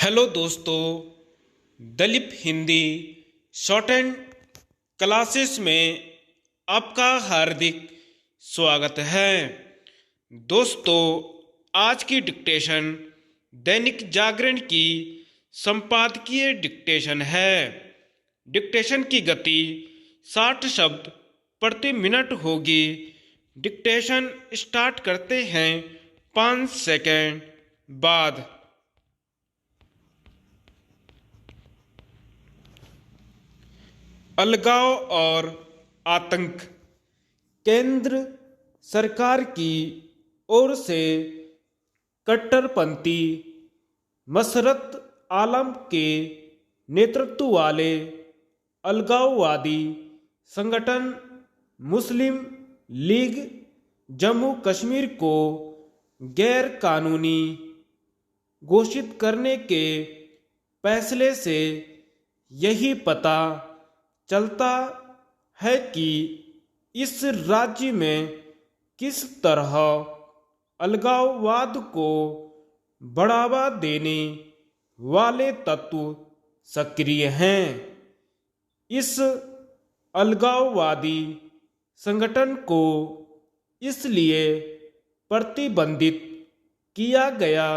Hello दोस्तों, Dalip Hindi shorthand classes में आपका हार्दिक स्वागत है। दोस्तों, आज की डिक्टेशन दैनिक जागरण की संपादकीय डिक्टेशन है। डिक्टेशन की गति 60 शब्द प्रति मिनट होगी। डिक्टेशन स्टार्ट करते हैं 5 सेकंड बाद। अलगाव और आतंक। केंद्र सरकार की ओर से कट्टरपंथी मसरत आलम के नेतृत्व वाले अलगाववादी संगठन मुस्लिम लीग जम्मू कश्मीर को गैर कानूनी घोषित करने के फैसले से यही पता चलता है कि इस राज्य में किस तरह अलगाववाद को बढ़ावा देने वाले तत्व सक्रिय हैं। इस अलगाववादी संगठन को इसलिए प्रतिबंधित किया गया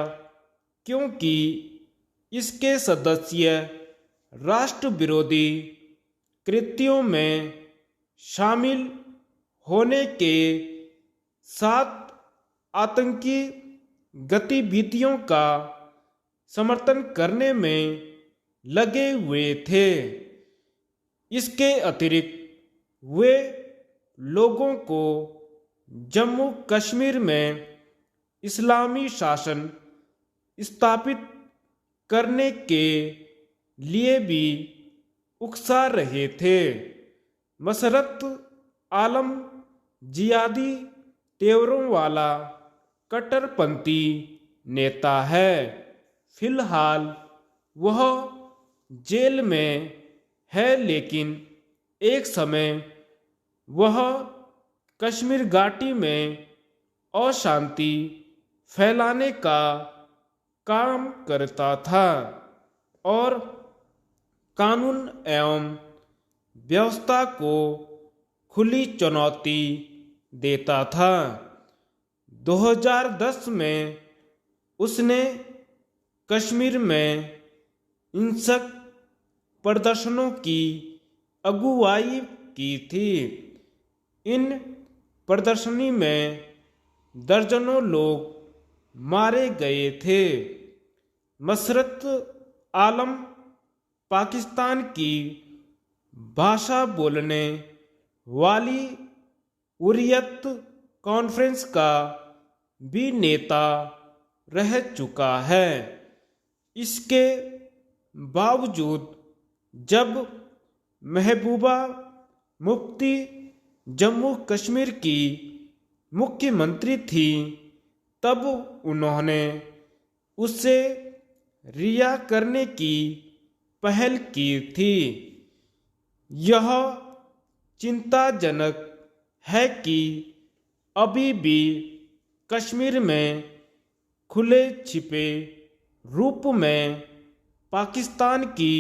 क्योंकि इसके सदस्य राष्ट्र विरोधी कृत्यों में शामिल होने के साथ आतंकी गतिविधियों का समर्थन करने में लगे हुए थे। इसके अतिरिक्त वे लोगों को जम्मू कश्मीर में इस्लामी शासन स्थापित करने के लिए भी उकसा रहे थे। मसरत आलम जिहादी तेवरों वाला कट्टरपंथी नेता है। फिलहाल वह जेल में है, लेकिन एक समय वह कश्मीर घाटी में अशांति फैलाने का काम करता था और कानून एवं व्यवस्था को खुली चुनौती देता था। 2010 में उसने कश्मीर में हिंसक प्रदर्शनों की अगुवाई की थी। इन प्रदर्शनी में दर्जनों लोग मारे गए थे। मसरत आलम पाकिस्तान की भाषा बोलने वाली हुर्रियत कॉन्फ्रेंस का भी नेता रह चुका है। इसके बावजूद जब महबूबा मुफ्ती जम्मू कश्मीर की मुख्यमंत्री थी, तब उन्होंने उसे रिहा करने की पहल की थी। यह चिंताजनक है कि अभी भी कश्मीर में खुले छिपे रूप में पाकिस्तान की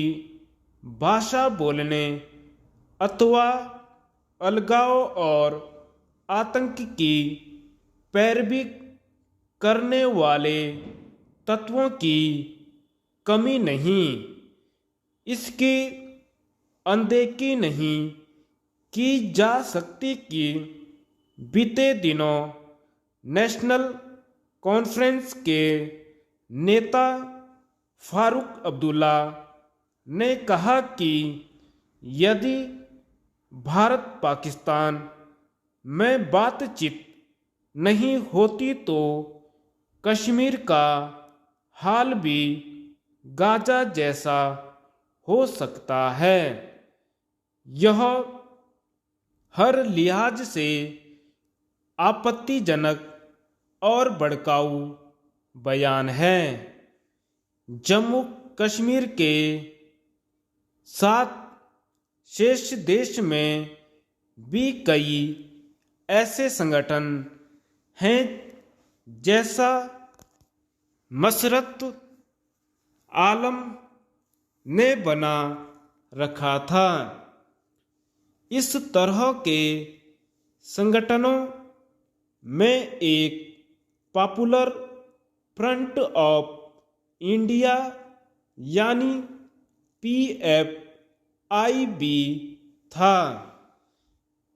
भाषा बोलने अथवा अलगाव और आतंक की पैरवी करने वाले तत्वों की कमी नहीं। इसकी अनदेखी नहीं की जा सकती कि बीते दिनों नेशनल कॉन्फ्रेंस के नेता फारूक अब्दुल्ला ने कहा कि यदि भारत पाकिस्तान में बातचीत नहीं होती तो कश्मीर का हाल भी गाजा जैसा हो सकता है। यह हर लिहाज से आपत्तिजनक और भड़काऊ बयान है। जम्मू कश्मीर के साथ शेष देश में भी कई ऐसे संगठन हैं जैसा मसरत आलम ने बना रखा था। इस तरह के संगठनों में एक पॉपुलर फ्रंट ऑफ इंडिया यानी PFI भी था।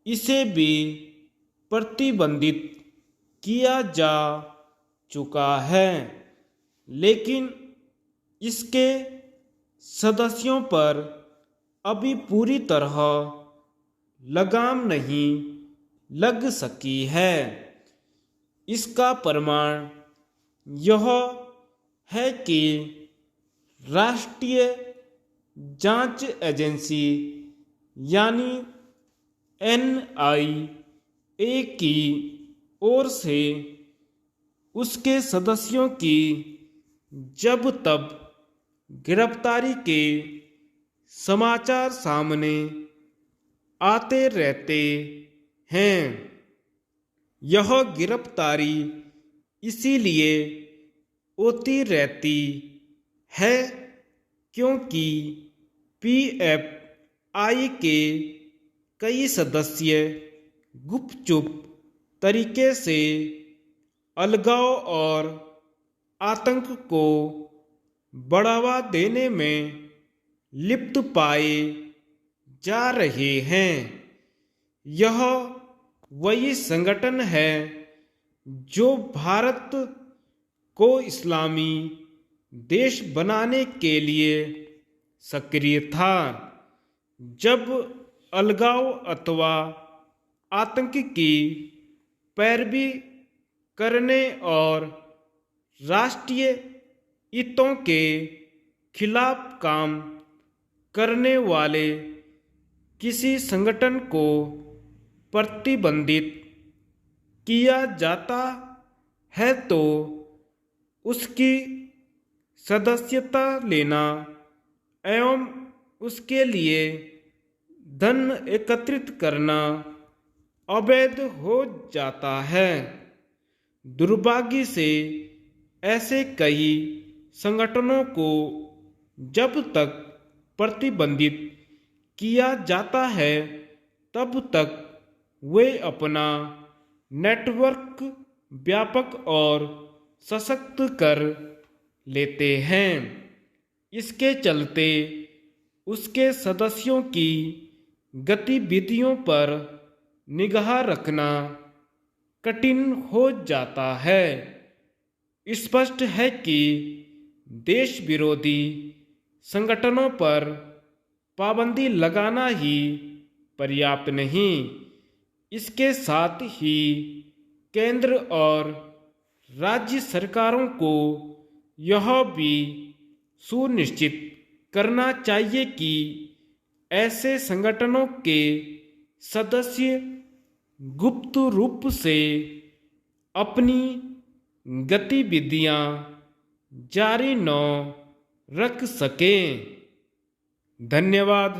इसे भी प्रतिबंधित किया जा चुका है, लेकिन इसके सदस्यों पर अभी पूरी तरह लगाम नहीं लग सकी है। इसका प्रमाण यह है कि राष्ट्रीय जांच एजेंसी यानी NIA की ओर से उसके सदस्यों की जब तब गिरफ्तारी के समाचार सामने आते रहते हैं। यह गिरफ्तारी इसीलिए होती रहती है क्योंकि PFI के कई सदस्य गुपचुप तरीके से अलगाव और आतंक को बढ़ावा देने में लिप्त पाए जा रहे हैं। यह वही संगठन है जो भारत को इस्लामी देश बनाने के लिए सक्रिय था। जब अलगाव अथवा आतंक की पैरवी करने और राष्ट्रीय हितों के खिलाफ काम करने वाले किसी संगठन को प्रतिबंधित किया जाता है तो उसकी सदस्यता लेना एवं उसके लिए धन एकत्रित करना अवैध हो जाता है। दुर्भाग्य से ऐसे कई संगठनों को जब तक प्रतिबंधित किया जाता है तब तक वे अपना नेटवर्क व्यापक और सशक्त कर लेते हैं। इसके चलते उसके सदस्यों की गतिविधियों पर निगाह रखना कठिन हो जाता है। स्पष्ट है कि देश विरोधी संगठनों पर पाबंदी लगाना ही पर्याप्त नहीं, इसके साथ ही केंद्र और राज्य सरकारों को यह भी सुनिश्चित करना चाहिए कि ऐसे संगठनों के सदस्य गुप्त रूप से अपनी गतिविधियां जारी न रख सकें। धन्यवाद।